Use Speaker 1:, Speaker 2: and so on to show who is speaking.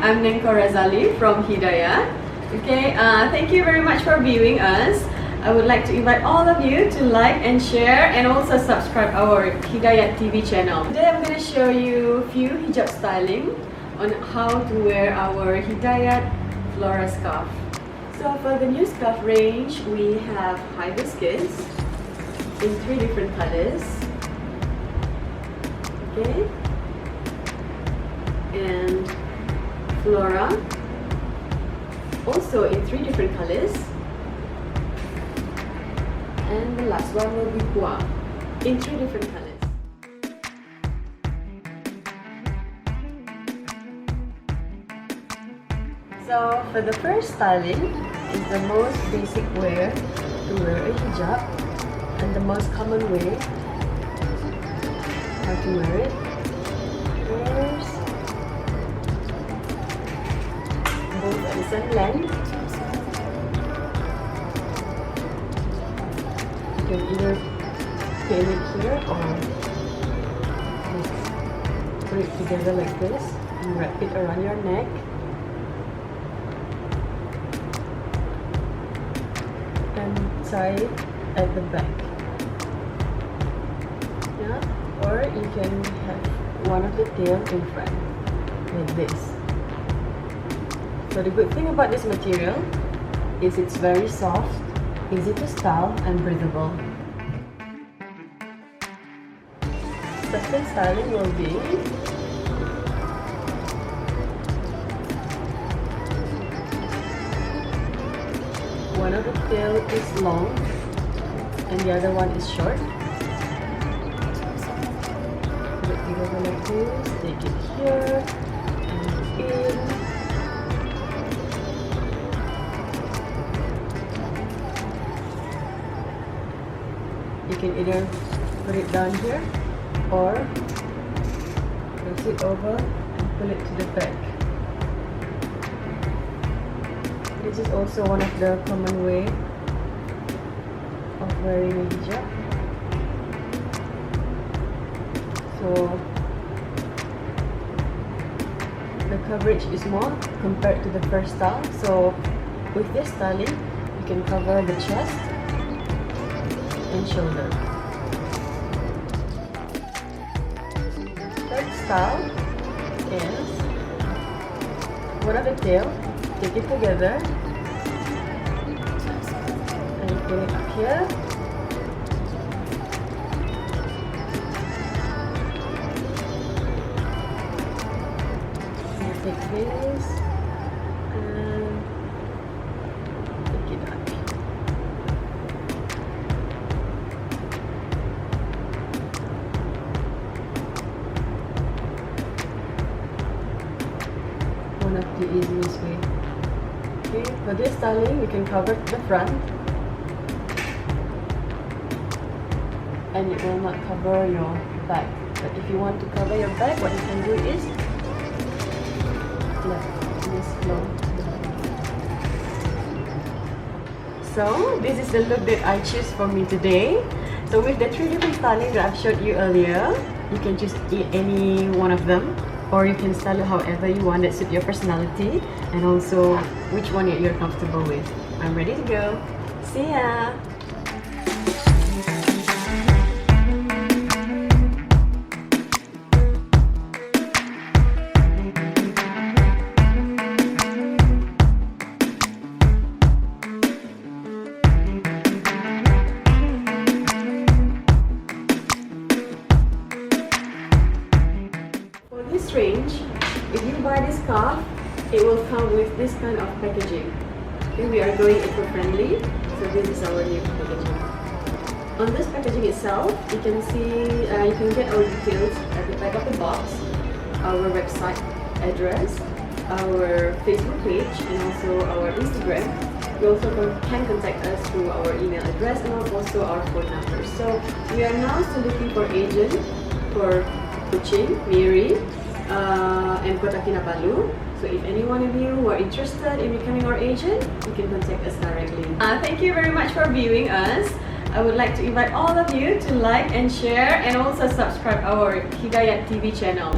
Speaker 1: I'm Neng Kho Razali from Hida Yeat. Okay, thank you very much for viewing us. I would like to invite all of you to like and share and also subscribe our Hida Yeat TV channel. Today I'm going to show you a few hijab styling on how to wear our Hida Yeat flora scarf. So for the new scarf range, we have hibiscus in 3 different colors. Okay, and flora also in 3 different colors, and the last one will be bois in 3 different colors. So for the first styling is the most basic way to wear a hijab and the most common way how to wear it. First, both at the same length. You can either pin it here or just put it together like this and wrap it around your neck. And tie it at the back. Yeah? Or you can have one of the tail in front, like this. So the good thing about this material is it's very soft, easy to style and breathable. Second styling will be one of the tail is long and the other one is short. Put it together like this, take it here and in. You can either put it down here or cross it over and pull it to the back. This is also one of the common way of wearing a hijab. So the coverage is more compared to the first style. So with this styling, you can cover the chest and shoulder. Third style is one of the tail. Take it together and you put it up here. You take this and take it up. One of the easiest way. Okay, for this styling, you can cover the front and it will not cover your back. But if you want to cover your back, what you can do is let this flow. So this is the look that I choose for me today. So with the 3 different stylings that I've showed you earlier, you can choose any one of them, or you can style it however you want that suit your personality and also which one you're comfortable with. I'm ready to go. See ya! For this range, if you buy this scarf, it will come with this kind of packaging. Okay, we are going eco-friendly, so this is our new packaging. On this packaging itself, you can see, you can get our details at the back of the box, our website address, our Facebook page, and also our Instagram. You also can contact us through our email address and also our phone number. So we are now still looking for agent for Kuching, Miri, and Kota Kinabalu. So if any one of you are interested in becoming our agent, you can contact us directly. Thank you very much for viewing us. I would like to invite all of you to like and share and also subscribe our Hida Yeat TV channel.